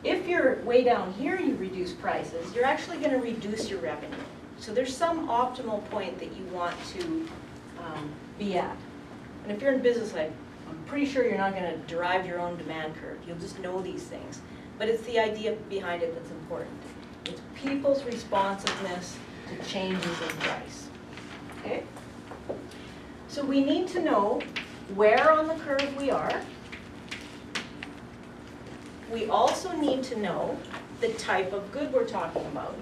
If you're way down here, you reduce prices, you're actually going to reduce your revenue. So there's some optimal point that you want to be at. And if you're in business, I'm pretty sure you're not going to derive your own demand curve. You'll just know these things. But it's the idea behind it that's important. It's people's responsiveness to changes in price. Okay? So we need to know where on the curve we are. We also need to know the type of good we're talking about.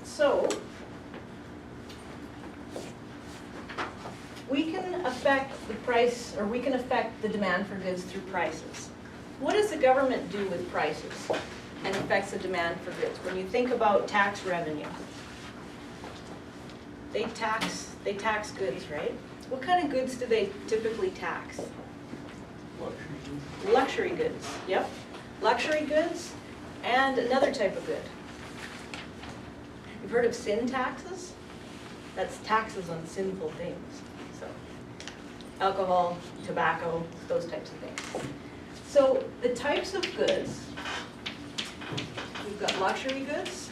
So, we can affect the price, or we can affect the demand for goods through prices. What does the government do with prices and affects the demand for goods? When you think about tax revenue, they tax goods, right? What kind of goods do they typically tax? Luxury goods, yep. Luxury goods and another type of good. You've heard of sin taxes? That's taxes on sinful things. So, alcohol, tobacco, those types of things. So, the types of goods, we've got luxury goods,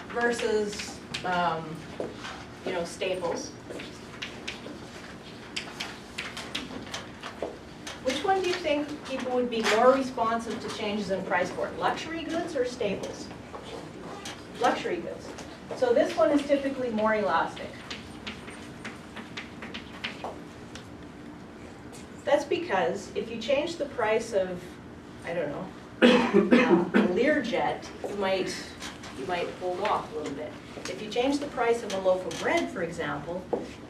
versus, staples. Which one do you think people would be more responsive to changes in price for? Luxury goods or staples? Luxury goods. So this one is typically more elastic. That's because if you change the price of, I don't know, a Learjet, you might hold off a little bit. If you change the price of a loaf of bread, for example,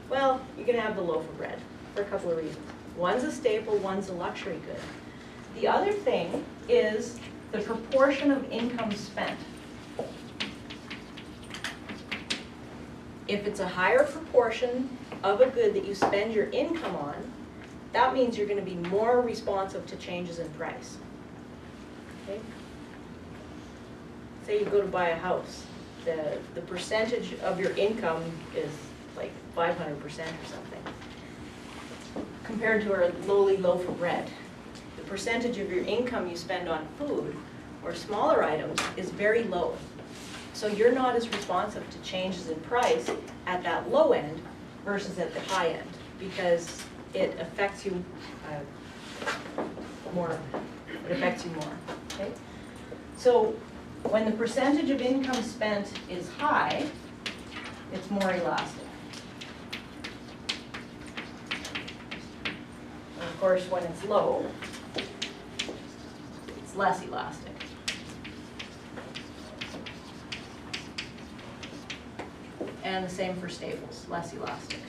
well, you can have the loaf of bread for a couple of reasons. One's a staple, one's a luxury good. The other thing is the proportion of income spent. If it's a higher proportion of a good that you spend your income on, that means you're going to be more responsive to changes in price. Okay? Say you go to buy a house. The percentage of your income is like 500% or something, compared to a lowly loaf of bread. The percentage of your income you spend on food or smaller items is very low. So you're not as responsive to changes in price at that low end versus at the high end, because it affects you more. It affects you more. Okay? So when the percentage of income spent is high, it's more elastic. And of course, when it's low, it's less elastic. And the same for staples, less elastic.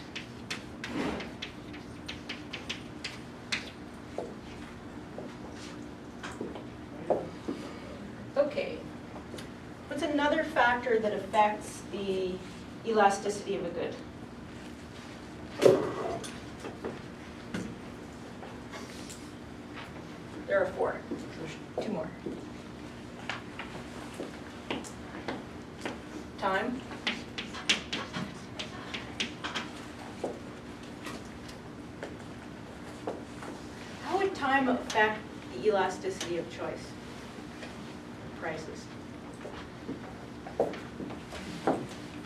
Okay. What's another factor that affects the elasticity of a good? There are 4. There's 2 more. Time. How would time affect the elasticity of choice? Prices.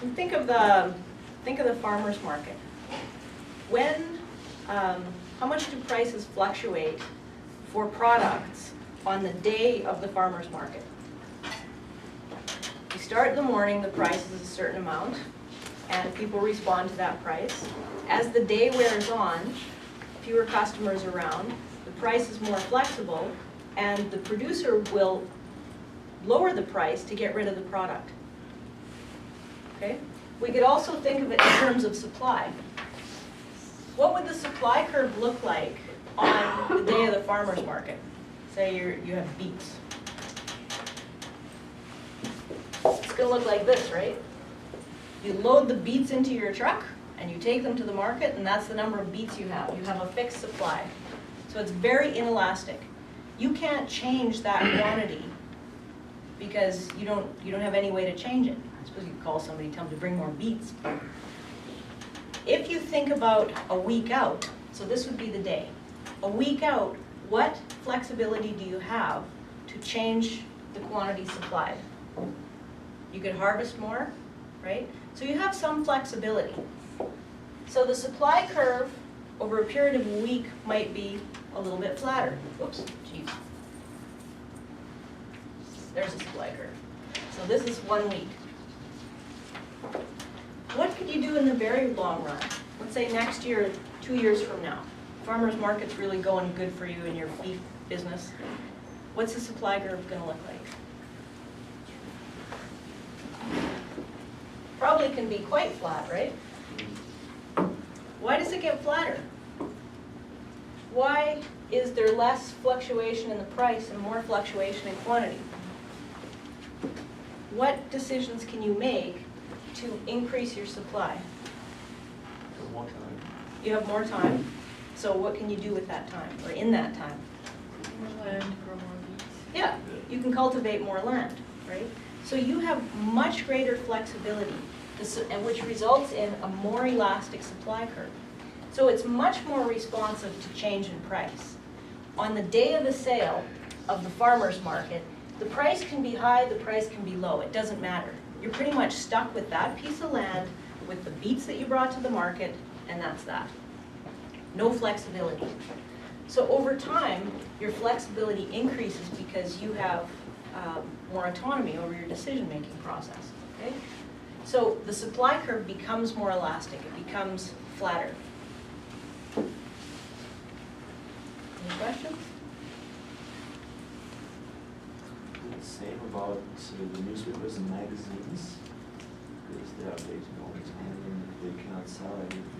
And think of the farmer's market. When, how much do prices fluctuate for products on the day of the farmer's market? You start in the morning, the price is a certain amount, and people respond to that price. As the day wears on, fewer customers around, the price is more flexible, and the producer will lower the price to get rid of the product. Okay? We could also think of it in terms of supply. What would the supply curve look like on the day of the farmer's market? Say you have beets. gonna look like this, right? You load the beets into your truck, and you take them to the market, and that's the number of beets you have. You have a fixed supply. So it's very inelastic. You can't change that quantity because you don't have any way to change it. I suppose you could call somebody, tell them to bring more beets. If you think about a week out, so this would be the day. A week out, what flexibility do you have to change the quantity supplied? You could harvest more, right? So you have some flexibility. So the supply curve over a period of a week might be a little bit flatter. Oops, geez. There's a supply curve. So this is 1 week. What could you do in the very long run? Let's say next year, 2 years from now. Farmers market's really going good for you in your beef business. What's the supply curve going to look like? Probably can be quite flat, right? Why does it get flatter? Why is there less fluctuation in the price and more fluctuation in quantity? What decisions can you make to increase your supply? More time. You have more time. So what can you do with that time, or in that time? More land, grow more beets. Yeah, you can cultivate more land, right? So you have much greater flexibility, and which results in a more elastic supply curve. So it's much more responsive to change in price. On the day of the sale of the farmer's market, the price can be high, the price can be low, it doesn't matter. You're pretty much stuck with that piece of land, with the beets that you brought to the market, and that's that. No flexibility. So over time, your flexibility increases because you have more autonomy over your decision-making process, okay? So the supply curve becomes more elastic, it becomes flatter. Any questions? The same about the newspapers and magazines, because they are updating all the time and they cannot sell anything.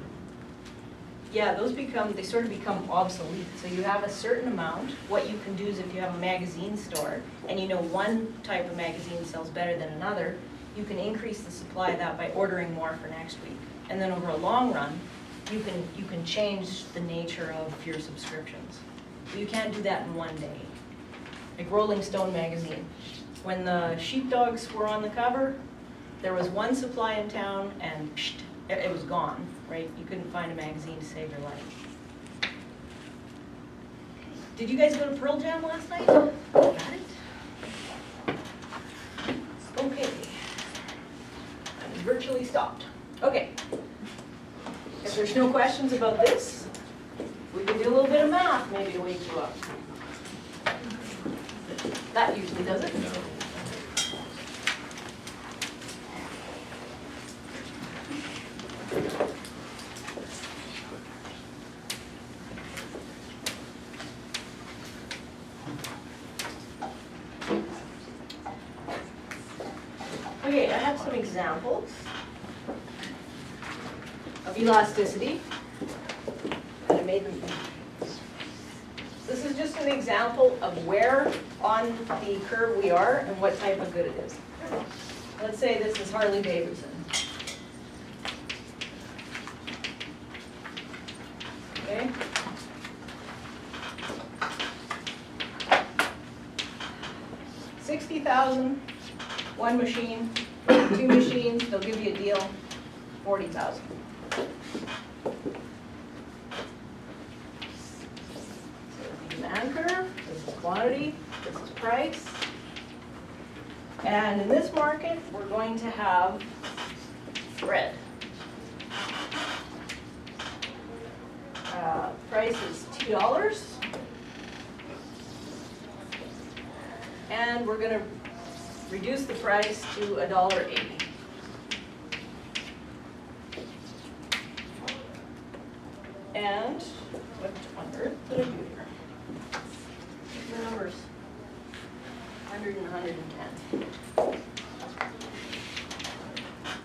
Yeah, they sort of become obsolete. So you have a certain amount. What you can do is if you have a magazine store and you know one type of magazine sells better than another, you can increase the supply of that by ordering more for next week. And then over a long run, you can change the nature of your subscriptions. But you can't do that in one day. Like Rolling Stone magazine. When the sheepdogs were on the cover, there was one supply in town and it was gone, right? You couldn't find a magazine to save your life. Did you guys go to Pearl Jam last night? Got it? Okay. I'm virtually stopped. Okay. If there's no questions about this, we can do a little bit of math maybe to wake you up. That usually does it. Okay, I have some examples of elasticity, and I made them. This is just an example of where on the curve we are and what type of good it is. Let's say this is Harley Davidson. Okay. $60,000, one machine, 2 machines, they'll give you a deal, $40,000. Demand curve, this is quantity, this is price. And in this market, we're going to have bread. Price is $2. And we're going to reduce the price to $1.80. And what on earth did I do here?